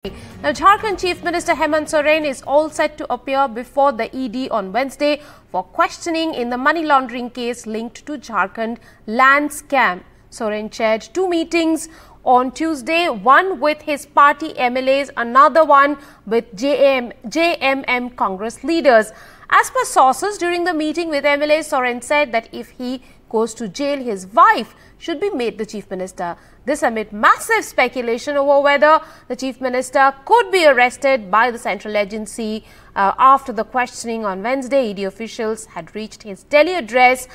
Now, Jharkhand Chief Minister Hemant Soren is all set to appear before the ED on Wednesday for questioning in the money laundering case linked to Jharkhand land scam. Soren chaired two meetings on Tuesday, one with his party MLAs, another one with JMM Congress leaders. As per sources, during the meeting with MLAs, Soren said that if he goes to jail, his wife should be made the Chief Minister. This amid massive speculation over whether the Chief Minister could be arrested by the central agency after the questioning on Wednesday. ED officials had reached his Delhi address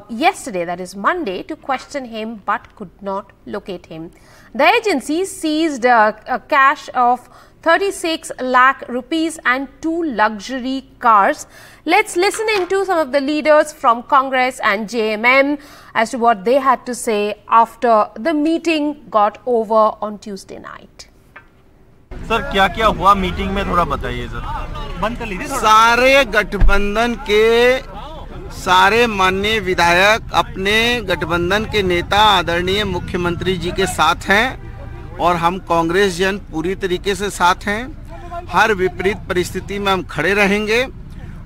yesterday, that is Monday, to question him but could not locate him. The agency seized a cash of 36 lakh rupees and 2 luxury cars. Let's listen into some of the leaders from Congress and JMM as to what they had to say after the meeting got over on Tuesday night. Sir क्या हुआ meeting में थोड़ा बताइए sir. बंद कर लीजिए। सारे गठबंधन के सारे माननीय विधायक अपने गठबंधन के नेता आदरणीय मुख्यमंत्री जी के साथ हैं और हम कांग्रेस जन पूरी तरीके से साथ हैं। हर विपरीत परिस्थिति में हम खड़े रहेंगे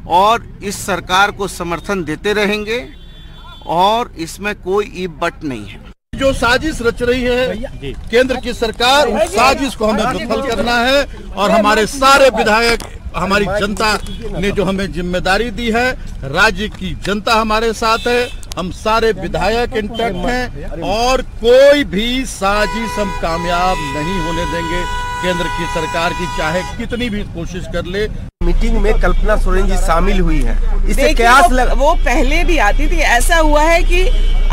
और इस सरकार को समर्थन देते रहेंगे और इसमें कोई इफ बट नहीं है। जो साजिश रच रही है केंद्र की सरकार, उस साजिश को हमें विफल करना है और हमारे सारे विधायक, हमारी जनता ने जो हमें जिम्मेदारी दी है, राज्य की जनता हमारे साथ है, हम सारे विधायक इंटैक्ट हैं और कोई भी साजिश हम कामयाब नहीं होने देंगे। केंद्र की सरकार की चाहे कितनी भी कोशिश कर ले। मीटिंग में कल्पना सोरेन जी शामिल हुई हैं। इससे कयास वो पहले भी आती थी। ऐसा हुआ है कि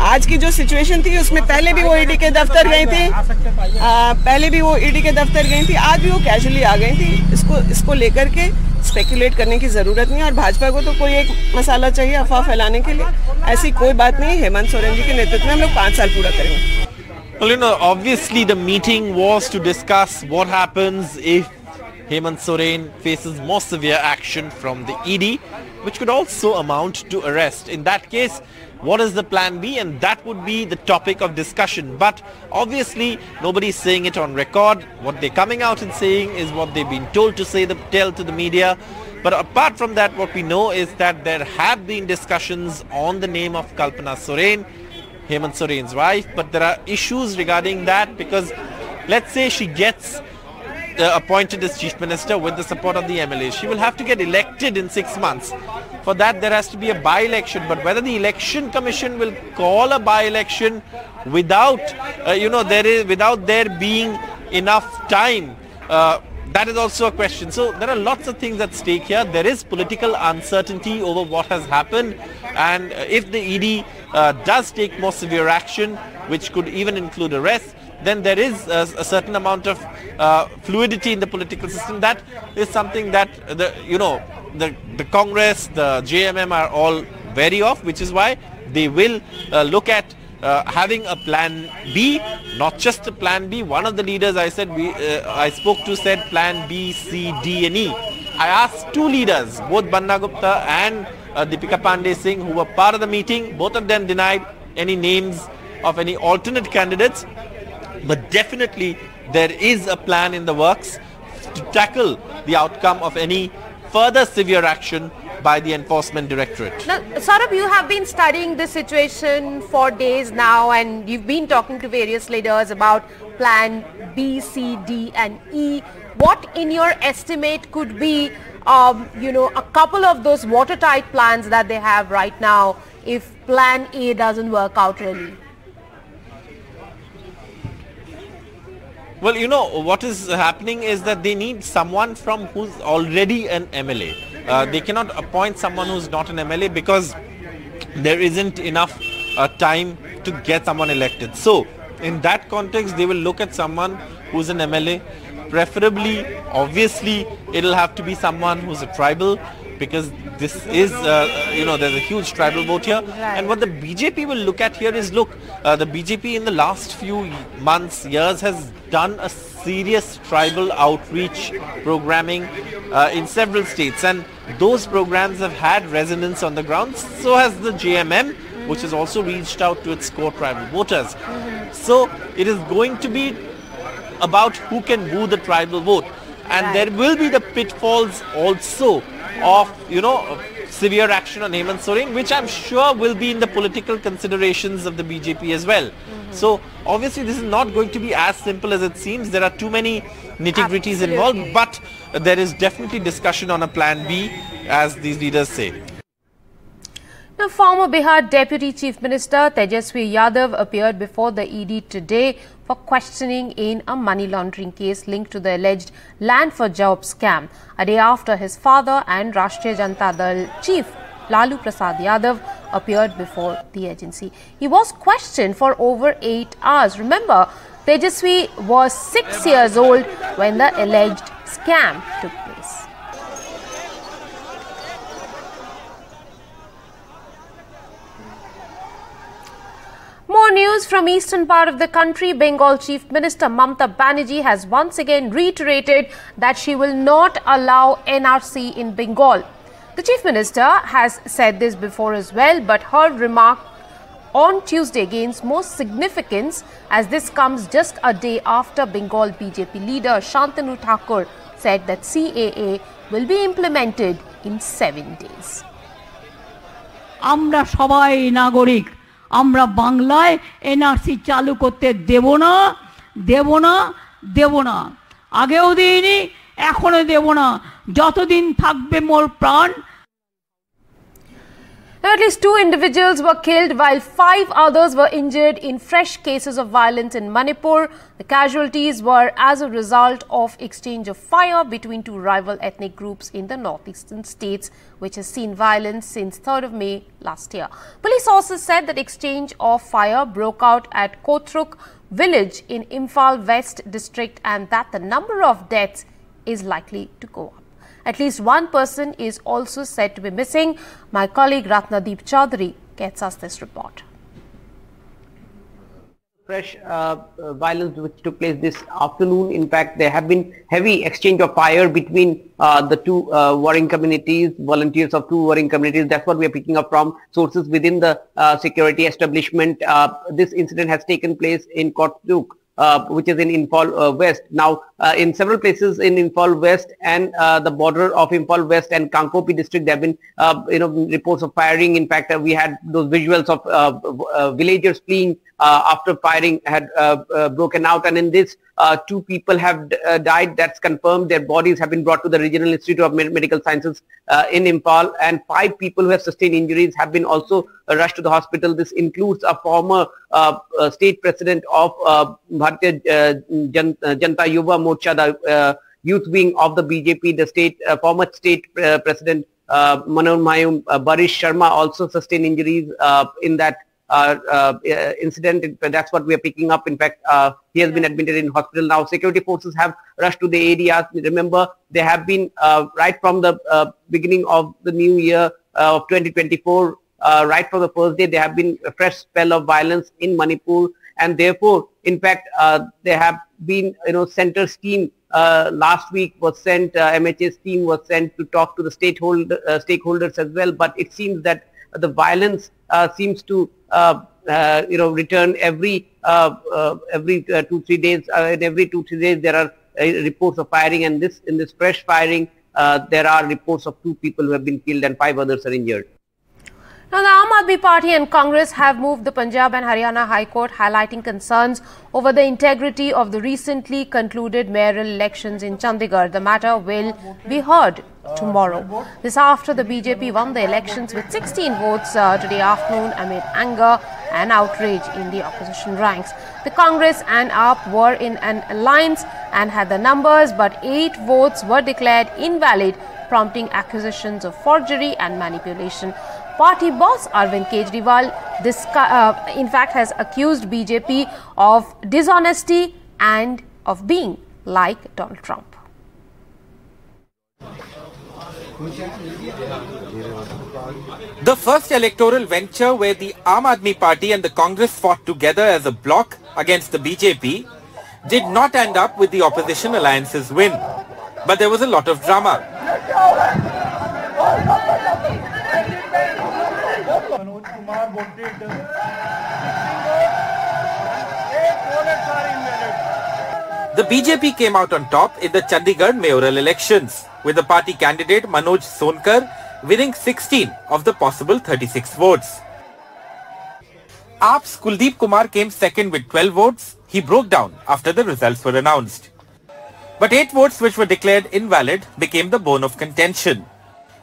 आज की जो सिचुएशन थी उसमें पहले भी वो ईडी के दफ्तर गई थी, आज भी वो कैजुअली आ गई थी। इसको लेकर के स्पेकुलेट करने की जरूरत नहीं है और भाजपा को तो कोई एक मसाला चाहिए अफवाह फैलाने के लिए। ऐसी कोई बात नहीं। हेमंत सोरेन जी के नेतृत्व में हम लोग 5 साल पूरा करेंगे। Well, obviously the meeting was to discuss what happens if Hemant Soren faces more severe action from the ED, which could also amount to arrest. In that case, what is the plan B? And that would be the topic of discussion. But obviously, nobody is saying it on record. What they're coming out and saying is what they've been told to say, tell to the media. But apart from that, what we know is that there have been discussions on the name of Kalpana Soren, Hemant Soren's wife, but there are issues regarding that because let's say she gets appointed as Chief Minister with the support of the MLAs. She will have to get elected in 6 months. For that there has to be a by-election, but whether the Election Commission will call a by-election without, without there being enough time, that is also a question. So there are lots of things at stake here. There is political uncertainty over what has happened, and if the ED does take more severe action, which could even include arrest, then there is a certain amount of fluidity in the political system. That is something that the Congress, the JMM are all wary of, which is why they will look at having a plan B, not just a plan B. One of the leaders I spoke to said plan B, C, D and E. I asked two leaders, both Banna Gupta and Deepika Pandey Singh, who were part of the meeting. Both of them denied any names of any alternate candidates. But definitely there is a plan in the works to tackle the outcome of any further severe action by the Enforcement Directorate. Now, Saurabh, you have been studying this situation for days now and you've been talking to various leaders about plan B, C, D and E. What in your estimate could be, a couple of those watertight plans that they have right now if plan A doesn't work out really? Well, what is happening is that they need someone from who's already an MLA. They cannot appoint someone who's not an MLA because there isn't enough time to get someone elected. So, in that context, they will look at someone who's an MLA. Preferably, obviously, it'll have to be someone who's a tribal, because this is, there's a huge tribal vote here. Right. And what the BJP will look at here is, the BJP in the last few months, years has done a serious tribal outreach programming in several states. And those programs have had resonance on the ground. So has the JMM, which has also reached out to its core tribal voters. So it is going to be about who can woo the tribal vote. And there will be the pitfalls also of, severe action on Hemant Soren, which I'm sure will be in the political considerations of the BJP as well. So obviously this is not going to be as simple as it seems. There are too many nitty-gritties involved, but there is definitely discussion on a plan B, as these leaders say. Now, former Bihar Deputy Chief Minister Tejas Yadav appeared before the ED today for questioning in a money laundering case linked to the alleged land for jobs scam, a day after his father and Rashtriya Janata Dal Chief Lalu Prasad Yadav appeared before the agency. He was questioned for over 8 hours. Remember, Tejaswi was 6 years old when the alleged scam took place. More news from eastern part of the country. Bengal Chief Minister Mamata Banerjee has once again reiterated that she will not allow NRC in Bengal. The Chief Minister has said this before as well, but her remark on Tuesday gains more significance as this comes just a day after Bengal BJP leader Shantanu Thakur said that CAA will be implemented in 7 days. Amra sabai nagorik. আমরা বাংলায় NRC চালু করতে দেব না আগেও দেইনি এখনো দেব না যতদিন থাকবে মোর প্রাণ At least 2 individuals were killed while 5 others were injured in fresh cases of violence in Manipur. The casualties were as a result of exchange of fire between 2 rival ethnic groups in the northeastern states, which has seen violence since 3rd of May last year. Police sources said that exchange of fire broke out at Kotruk village in Imphal West district and that the number of deaths is likely to go up. At least 1 person is also said to be missing. My colleague Ratnadeep Chaudhary gets us this report. Fresh violence which took place this afternoon. In fact, there have been heavy exchange of fire between the 2 warring communities, volunteers of 2 warring communities. That's what we are picking up from sources within the security establishment. This incident has taken place in Kotruk, which is in Imphal West. Now, in several places in Imphal West and the border of Imphal West and Kankopi district, there have been, reports of firing. In fact, we had those visuals of villagers fleeing after firing had broken out. And in this, 2 people have died. That's confirmed. Their bodies have been brought to the Regional Institute of Medical Sciences in Imphal, and 5 people who have sustained injuries have been also rushed to the hospital. This includes a former state president of Bharatiya Janata Yuva Morcha, the youth wing of the BJP. The state former state president Manohar Barish Sharma also sustained injuries in that incident. That's what we are picking up. In fact, he has been admitted in hospital now. Security forces have rushed to the areas. Remember, they have been right from the beginning of the new year of 2024, right from the first day, there have been a fresh spell of violence in Manipur, and therefore, in fact, there have been, center's team last week was sent, MHA's team was sent to talk to the stakeholders as well. But it seems that the violence seems to return every 2-3 days. In every 2-3 days, there are reports of firing, and in this fresh firing, there are reports of 2 people who have been killed and 5 others are injured. Now, the Aam Aadmi Party and Congress have moved the Punjab and Haryana High Court, highlighting concerns over the integrity of the recently concluded mayoral elections in Chandigarh. The matter will be heard tomorrow. This after the BJP won the elections with 16 votes today afternoon amid anger and outrage in the opposition ranks. The Congress and AAP were in an alliance and had the numbers, but 8 votes were declared invalid, prompting accusations of forgery and manipulation. Party boss Arvind Kejriwal, in fact, has accused BJP of dishonesty and of being like Donald Trump. The first electoral venture where the Aam Aadmi Party and the Congress fought together as a bloc against the BJP did not end up with the opposition alliance's win. But there was a lot of drama. The BJP came out on top in the Chandigarh mayoral elections, with the party candidate Manoj Sonkar winning 16 of the possible 36 votes. AAP's Kuldeep Kumar came second with 12 votes. He broke down after the results were announced. But 8 votes which were declared invalid became the bone of contention.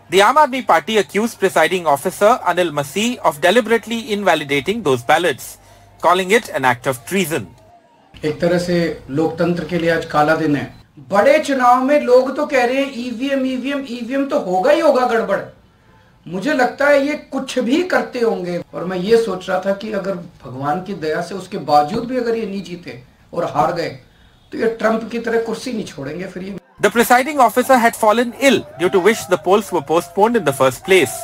The Aam Aadmi Party accused presiding officer Anil Masih of deliberately invalidating those ballots, calling it an act of treason. एक तरह से लोकतंत्र के लिए आज काला दिन है। बड़े चुनाव में लोग तो कह रहे हैं ईवीएम तो होगा ही होगा गड़बड़। मुझे लगता है ये कुछ भी करते होंगे और मैं ये सोच रहा था कि अगर भगवान की दया से उसके बावजूद भी अगर ये नहीं जीते और हार गए तो ये ट्रंप की तरह कुर्सी नहीं छोड़ेंगे फिर ये। The presiding officer had fallen ill due to which the polls were postponed in the first place.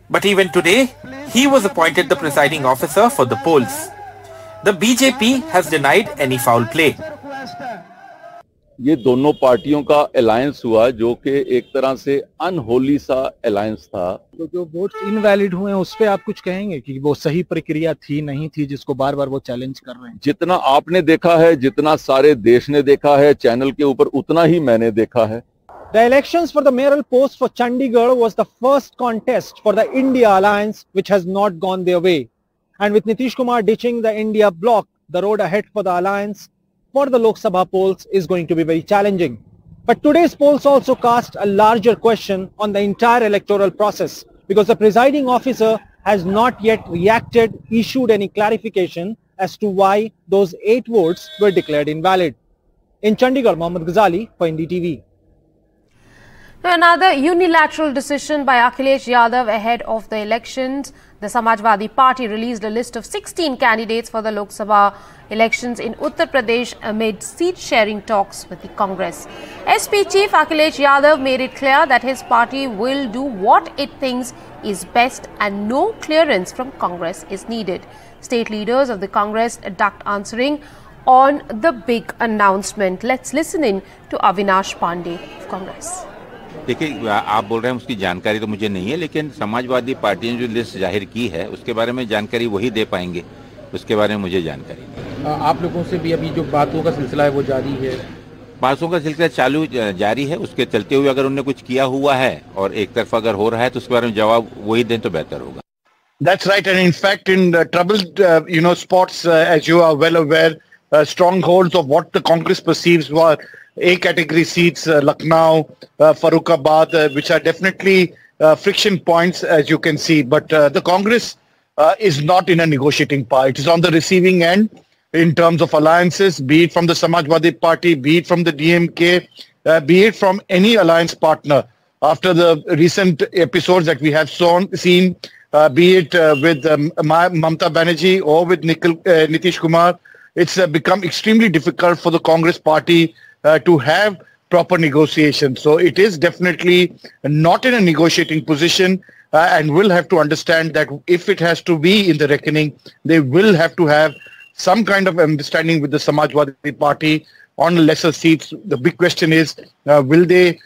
But even today, he was appointed the presiding officer for the polls. The BJP has denied any foul play. ये दोनों पार्टियों का alliance हुआ जो कि एक तरह से अनहोली सा अलायंस था। तो जो वोट्स इनवैलिड हुए हैं उस पे आप कुछ कहेंगे कि वो सही प्रक्रिया थी नहीं थी जिसको बार बार वो चैलेंज कर रहे हैं? जितना आपने देखा है, जितना सारे देश ने देखा है चैनल के ऊपर, उतना ही मैंने देखा है। The elections for the mayoral post for Chandigarh was the first contest for the India alliance which has not gone their way. And with Nitish Kumar ditching the India bloc, the road ahead for the alliance for the Lok Sabha polls is going to be very challenging. But today's polls also cast a larger question on the entire electoral process because the presiding officer has not yet reacted, issued any clarification as to why those 8 votes were declared invalid. In Chandigarh, Mohammad Ghazali for NDTV. Another unilateral decision by Akhilesh Yadav ahead of the elections. The Samajwadi Party released a list of 16 candidates for the Lok Sabha elections in Uttar Pradesh amid seat-sharing talks with the Congress. SP Chief Akhilesh Yadav made it clear that his party will do what it thinks is best and no clearance from Congress is needed. State leaders of the Congress ducked answering on the big announcement. Let's listen in to Avinash Pandey of Congress. देखिए, आप बोल रहे हैं उसकी जानकारी तो मुझे नहीं है, लेकिन समाजवादी पार्टी ने जो लिस्ट जाहिर की है उसके बारे में जानकारी वही दे पाएंगे, उसके बारे में मुझे जानकारी नहीं। आप लोगों से भी अभी जो बातों का सिलसिला है वो जारी है? बातों का सिलसिला जारी है, उसके चलते हुए अगर उन्होंने कुछ किया हुआ है और एक तरफा अगर हो रहा है तो उसके बारे में जवाब वही दें तो बेहतर होगा। That's right, and in fact in troubled spots, as you are well aware, strongholds of what the Congress perceives were A category seats, Lucknow, Farrukhabad, which are definitely friction points, as you can see. But the Congress is not in a negotiating power. It is on the receiving end in terms of alliances, be it from the Samajwadi Party, be it from the DMK, be it from any alliance partner. After the recent episodes that we have seen, be it with Mamata Banerjee or with Nitish Kumar, it's become extremely difficult for the Congress party to have proper negotiations. So it is definitely not in a negotiating position and will have to understand that if it has to be in the reckoning, they will have to have some kind of understanding with the Samajwadi Party on lesser seats. The big question is, will they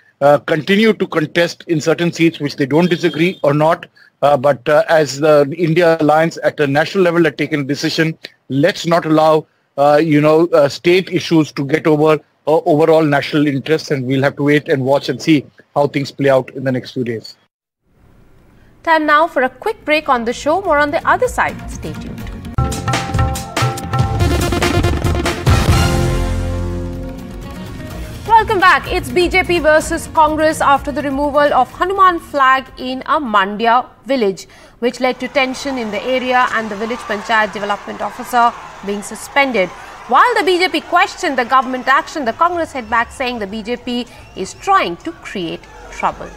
continue to contest in certain seats which they don't disagree or not? But as the India Alliance at a national level had taken a decision, let's not allow state issues to get over overall national interests, and we'll have to wait and watch and see how things play out in the next few days. Time now for a quick break on the show. More on the other side. Stay tuned. Welcome back. It's BJP versus Congress after the removal of Hanuman flag in a Mandya village, which led to tension in the area and the village panchayat development officer being suspended. While the BJP questioned the government action, the Congress hit back saying the BJP is trying to create trouble.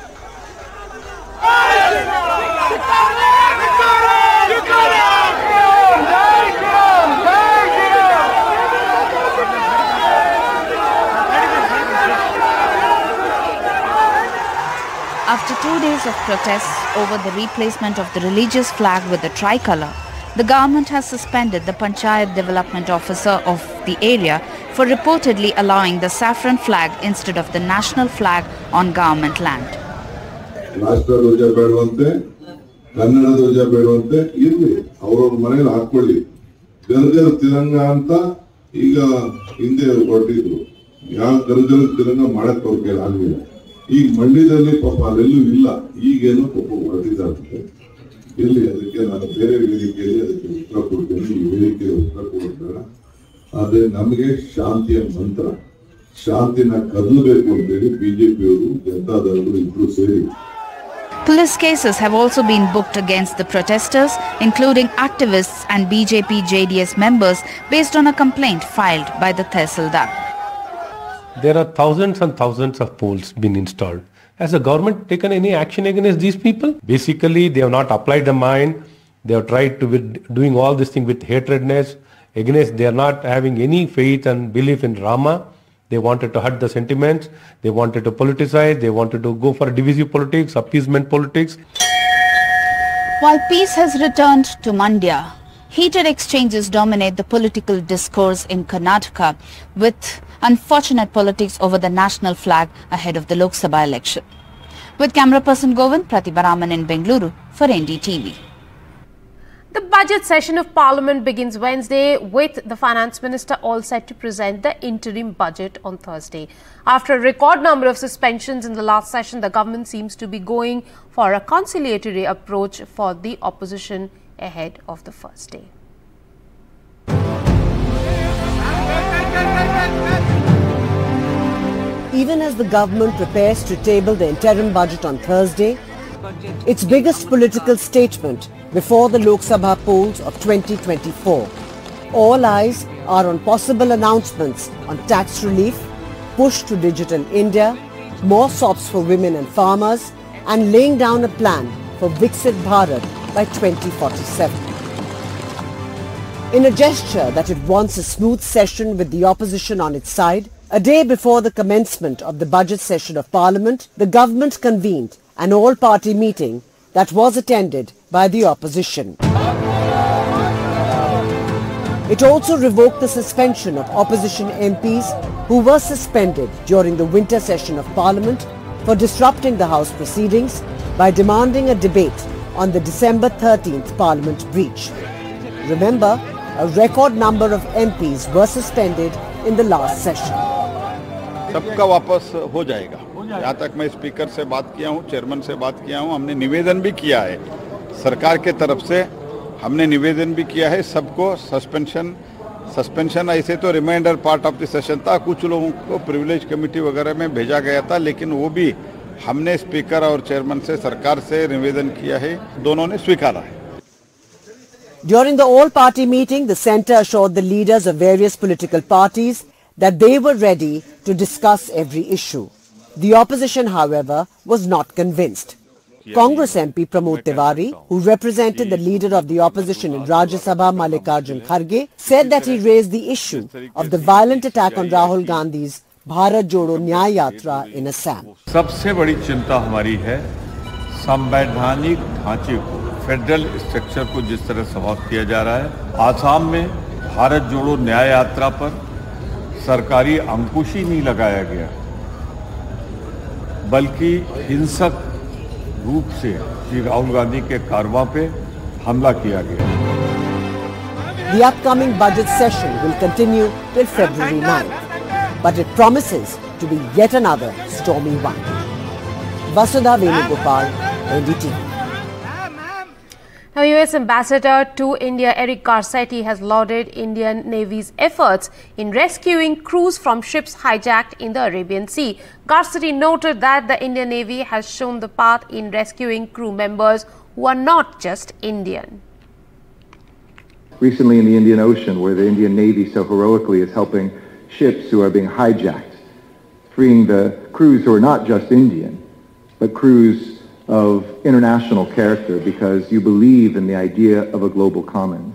After 2 days of protests over the replacement of the religious flag with the tricolour, the government has suspended the Panchayat Development Officer of the area for reportedly allowing the saffron flag instead of the national flag on government land. ಈಗ ಹಿಂದೆ ಹೊರಟಿದ್ರು ಯಾವ ಗರ್ಜನ ತಿರಂಗ ಮಾಡಕ್ ಅವ್ರ ಕೈಲಿ ಆಗಲಿಲ್ಲ. ಈಗ ಮಂಡ್ಯದಲ್ಲಿ ಪಾಪ ಅಲ್ಲೆಲ್ಲೂ ಇಲ್ಲ, ಈಗೇನೋ ಪಾಪ ಹೊರಟಿದ್ದಾರೆ. ಇಲ್ಲಿ ಅದಕ್ಕೆ ನಾನು ಬೇರೆ ವೇದಿಕೆಯಲ್ಲಿ ಅದಕ್ಕೆ ಉತ್ತರ ಕೊಡ್ತೇನೆ, ಈ ವೇದಿಕೆಯಲ್ಲಿ ಉತ್ತರ ಕೊಡ್ತಾರೆ. ಆದ್ರೆ ನಮಗೆ ಶಾಂತಿಯ ಮಂತ್ರ, ಶಾಂತಿನ ಕದಲಬೇಕು ಅಂತೇಳಿ ಬಿಜೆಪಿಯವರು ಜನತಾದಳರು ಇಬ್ರು ಸೇರಿ. Police cases have also been booked against the protesters, including activists and BJP JDS members, based on a complaint filed by the Tehsildar. There are thousands and thousands of poles been installed. Has the government taken any action against these people? Basically, they have not applied the mind. They have tried to be doing all this thing with hatredness. Against, they are not having any faith and belief in Rama. They wanted to hurt the sentiments. They wanted to politicize. They wanted to go for divisive politics, appeasement politics. While peace has returned to Mandya, heated exchanges dominate the political discourse in Karnataka, with unfortunate politics over the national flag ahead of the Lok Sabha election. With camera person Govind, Pratibha Raman in Bengaluru for NDTV. The budget session of Parliament begins Wednesday, with the Finance Minister all set to present the interim budget on Thursday. After a record number of suspensions in the last session, the government seems to be going for a conciliatory approach for the opposition ahead of the first day. Even as the government prepares to table the interim budget on Thursday, its biggest political statement before the Lok Sabha polls of 2024. All eyes are on possible announcements on tax relief, push to digital India, more SOPs for women and farmers, and laying down a plan for Viksit Bharat by 2047. In a gesture that it wants a smooth session with the opposition on its side, a day before the commencement of the budget session of Parliament, the government convened an all-party meeting that was attended by the opposition. It also revoked the suspension of opposition MPs who were suspended during the winter session of Parliament for disrupting the House proceedings by demanding a debate on the December 13th Parliament breach. Remember, a record number of MPs were suspended in the last session. सबका वापस हो जाएगा। यहाँ तक मैं speaker से बात किया हूँ, चेयरमैन से बात किया हूँ, हमने निवेदन भी किया है सरकार के तरफ से, हमने निवेदन भी किया है सबको। सस्पेंशन ऐसे तो reminder part of the session था, कुछ लोगों को प्रिविलेज कमेटी वगैरह में भेजा गया था, लेकिन वो भी हमने स्पीकर और चेयरमैन से सरकार से निवेदन किया है, दोनों ने स्वीकारा है। During the all-party meeting, the centre assured the leaders of various political parties that they were ready to discuss every issue. The opposition, however, was not convinced. Congress MP Pramod Tiwari, who represented the leader of the opposition in Rajya Sabha, Mallikarjun Kharge, said that he raised the issue of the violent attack on Rahul Gandhi's Bharat Jodo Nyay Yatra in Assam. सबसे बड़ी चिंता हमारी है संवैधानिक ढांचे को, federal structure को जिस तरह समाप्त किया जा रहा है। आसाम में भारत जोड़ो न्याय यात्रा पर सरकारी अंकुश ही नहीं लगाया गया, बल्कि हिंसक रूप से श्री राहुल गांधी के कारवां पे हमला किया गया। The upcoming budget session will continue till February 9th, but it promises to be yet another stormy one. Vasudha Venugopal, NDTV. Now, US Ambassador to India Eric Garcetti has lauded Indian Navy's efforts in rescuing crews from ships hijacked in the Arabian Sea. Garcetti noted that the Indian Navy has shown the path in rescuing crew members who are not just Indian. Recently in the Indian Ocean, where the Indian Navy so heroically is helping ships who are being hijacked, freeing the crews who are not just Indian, but crews of international character, because you believe in the idea of a global commons.